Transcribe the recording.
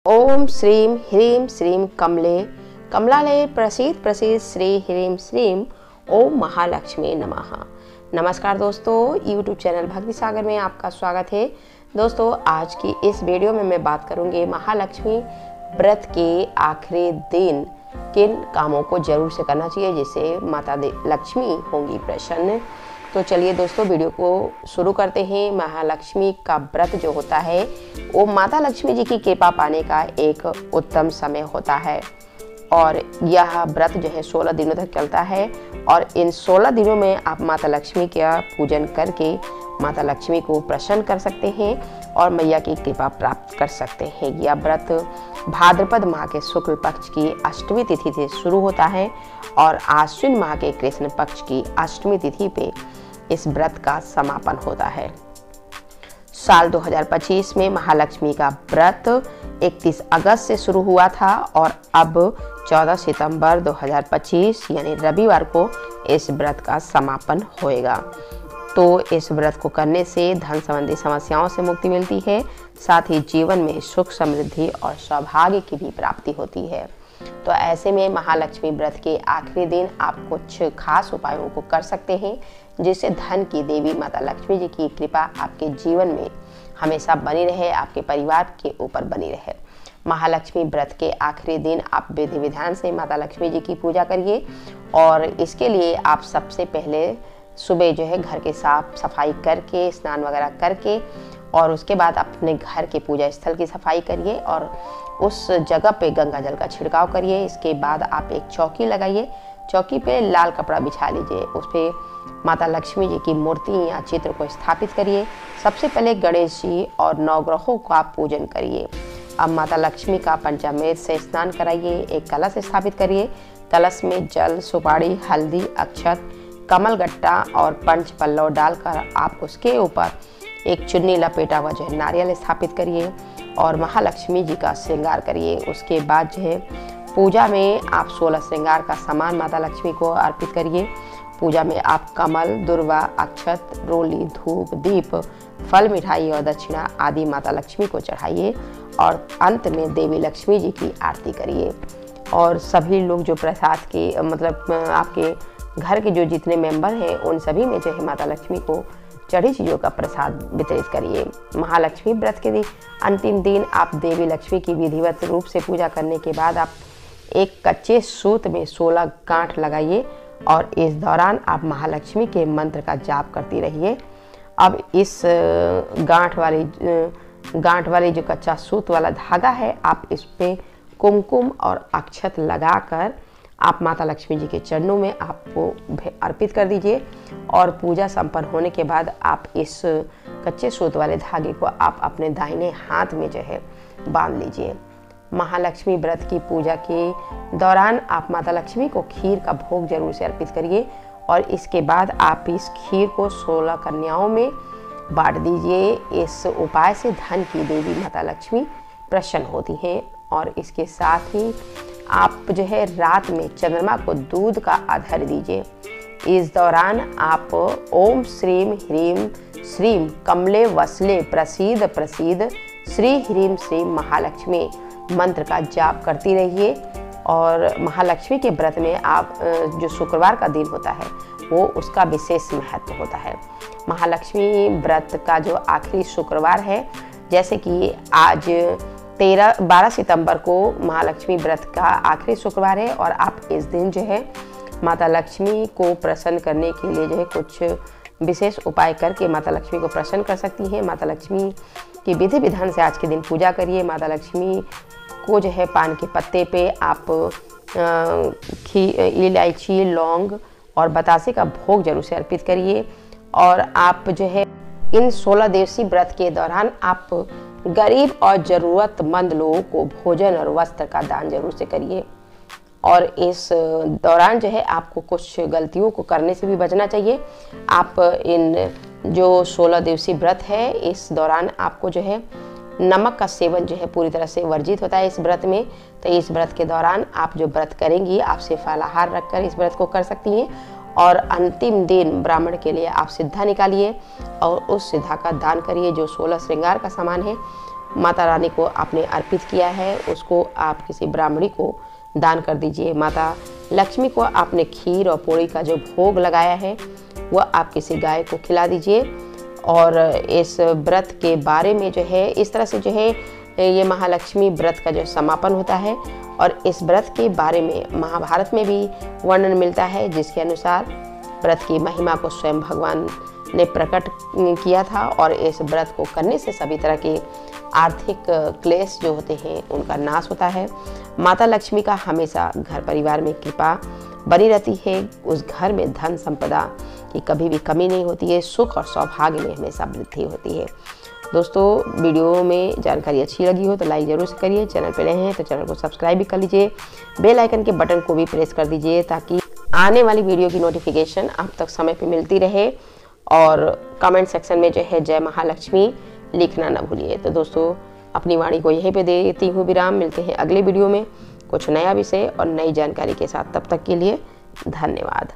ओम श्रीम ह्रीं श्रीं कमले कमलालये प्रसीद प्रसीद श्री ह्रीं श्रीं ओम महालक्ष्मी नमः। नमस्कार दोस्तों, यूट्यूब चैनल भक्ति सागर में आपका स्वागत है। दोस्तों, आज की इस वीडियो में मैं बात करूंगी महालक्ष्मी व्रत के आखिरी दिन किन कामों को जरूर से करना चाहिए जिससे माता लक्ष्मी होंगी प्रसन्न। तो चलिए दोस्तों, वीडियो को शुरू करते हैं। महालक्ष्मी का व्रत जो होता है वो माता लक्ष्मी जी की कृपा पाने का एक उत्तम समय होता है और यह व्रत जो है 16 दिनों तक चलता है और इन 16 दिनों में आप माता लक्ष्मी का पूजन करके माता लक्ष्मी को प्रसन्न कर सकते हैं और मैया की कृपा प्राप्त कर सकते हैं। यह व्रत भाद्रपद माह के शुक्ल पक्ष की अष्टमी तिथि से शुरू होता है और आश्विन माह के कृष्ण पक्ष की अष्टमी तिथि पे इस व्रत का समापन होता है। साल 2025 में महालक्ष्मी का व्रत 31 अगस्त से शुरू हुआ था और अब 14 सितंबर 2025 यानी रविवार को इस व्रत का समापन होएगा। तो इस व्रत को करने से धन संबंधी समस्याओं से मुक्ति मिलती है, साथ ही जीवन में सुख समृद्धि और सौभाग्य की भी प्राप्ति होती है। तो ऐसे में महालक्ष्मी व्रत के आखिरी दिन आप कुछ खास उपायों को कर सकते हैं जिससे धन की देवी माता लक्ष्मी जी की कृपा आपके जीवन में हमेशा बनी रहे, आपके परिवार के ऊपर बनी रहे। महालक्ष्मी व्रत के आखिरी दिन आप विधि विधान से माता लक्ष्मी जी की पूजा करिए और इसके लिए आप सबसे पहले सुबह जो है घर के साफ सफाई करके स्नान वगैरह करके और उसके बाद अपने घर के पूजा स्थल की सफाई करिए और उस जगह पे गंगा जल का छिड़काव करिए। इसके बाद आप एक चौकी लगाइए, चौकी पे लाल कपड़ा बिछा लीजिए, उस पर माता लक्ष्मी जी की मूर्ति या चित्र को स्थापित करिए। सबसे पहले गणेश जी और नवग्रहों का पूजन करिए। अब माता लक्ष्मी का पंचामृत से स्नान कराइए, एक कलश स्थापित करिए। कलश में जल, सुपारी, हल्दी, अक्षत, कमल गट्टा और पंच पल्लव डालकर आप उसके ऊपर एक चुन्नी लपेटा हुआ जो है नारियल स्थापित करिए और महालक्ष्मी जी का श्रृंगार करिए। उसके बाद जो है पूजा में आप 16 श्रृंगार का सामान माता लक्ष्मी को अर्पित करिए। पूजा में आप कमल, दुर्वा, अक्षत, रोली, धूप, दीप, फल, मिठाई और दक्षिणा आदि माता लक्ष्मी को चढ़ाइए और अंत में देवी लक्ष्मी जी की आरती करिए। और सभी लोग जो प्रसाद के आपके घर के जो जितने मेंबर हैं उन सभी में जो है माता लक्ष्मी को चढ़ी चीज़ों का प्रसाद वितरित करिए। महालक्ष्मी व्रत के दिन अंतिम दिन आप देवी लक्ष्मी की विधिवत रूप से पूजा करने के बाद आप एक कच्चे सूत में 16 गांठ लगाइए और इस दौरान आप महालक्ष्मी के मंत्र का जाप करती रहिए। अब इस गांठ वाली जो कच्चा सूत वाला धागा है आप इस पे कुमकुम और अक्षत लगाकर आप माता लक्ष्मी जी के चरणों में आपको अर्पित कर दीजिए और पूजा संपन्न होने के बाद आप इस कच्चे सूत वाले धागे को आप अपने दाहिने हाथ में जो है बांध लीजिए। महालक्ष्मी व्रत की पूजा के दौरान आप माता लक्ष्मी को खीर का भोग जरूर से अर्पित करिए और इसके बाद आप इस खीर को 16 कन्याओं में बांट दीजिए। इस उपाय से धन की देवी माता लक्ष्मी प्रसन्न होती हैं और इसके साथ ही आप जो है रात में चंद्रमा को दूध का आधार दीजिए। इस दौरान आप ओम श्रीं ह्रीं श्रीं कमले वसले प्रसीद प्रसीद श्री ह्रीं श्रीं महालक्ष्मी मंत्र का जाप करती रहिए। और महालक्ष्मी के व्रत में आप जो शुक्रवार का दिन होता है वो उसका विशेष महत्व होता है। महालक्ष्मी व्रत का जो आखिरी शुक्रवार है, जैसे कि आज 12 सितंबर को महालक्ष्मी व्रत का आखिरी शुक्रवार है और आप इस दिन जो है माता लक्ष्मी को प्रसन्न करने के लिए जो है कुछ विशेष उपाय करके माता लक्ष्मी को प्रसन्न कर सकती हैं। माता लक्ष्मी की विधि विधान से आज के दिन पूजा करिए। माता लक्ष्मी को जो है पान के पत्ते पे आप इलायची, लौंग और बतासे का भोग जरूर से अर्पित करिए। और आप जो है इन 16 दिवसीय व्रत के दौरान आप गरीब और ज़रूरतमंद लोगों को भोजन और वस्त्र का दान जरूर से करिए। और इस दौरान जो है आपको कुछ गलतियों को करने से भी बचना चाहिए। आप इन जो 16 दिवसीय व्रत है इस दौरान आपको जो है नमक का सेवन जो है पूरी तरह से वर्जित होता है इस व्रत में। तो इस व्रत के दौरान आप जो व्रत करेंगी आप सिर्फ फलाहार रखकर इस व्रत को कर सकती हैं और अंतिम दिन ब्राह्मण के लिए आप सिद्धा निकालिए और उस सिद्धा का दान करिए। जो 16 श्रृंगार का सामान है माता रानी को आपने अर्पित किया है उसको आप किसी ब्राह्मणी को दान कर दीजिए। माता लक्ष्मी को आपने खीर और पूड़ी का जो भोग लगाया है वह आप किसी गाय को खिला दीजिए। और इस व्रत के बारे में जो है इस तरह से जो है ये महालक्ष्मी व्रत का जो समापन होता है। और इस व्रत के बारे में महाभारत में भी वर्णन मिलता है, जिसके अनुसार व्रत की महिमा को स्वयं भगवान ने प्रकट किया था और इस व्रत को करने से सभी तरह के आर्थिक क्लेश जो होते हैं उनका नाश होता है। माता लक्ष्मी का हमेशा घर परिवार में कृपा बनी रहती है, उस घर में धन संपदा की कभी भी कमी नहीं होती है, सुख और सौभाग्य में हमेशा वृद्धि होती है। दोस्तों वीडियो में जानकारी अच्छी लगी हो तो लाइक ज़रूर से करिए, चैनल पर नए हैं तो चैनल को सब्सक्राइब भी कर लीजिए, बेल आइकन के बटन को भी प्रेस कर दीजिए ताकि आने वाली वीडियो की नोटिफिकेशन आप तक समय पर मिलती रहे। और कमेंट सेक्शन में जो है जय महालक्ष्मी लिखना ना भूलिए। तो दोस्तों अपनी वाणी को यहीं पे देती हूँ विराम। मिलते हैं अगले वीडियो में कुछ नया विषय और नई जानकारी के साथ। तब तक के लिए धन्यवाद।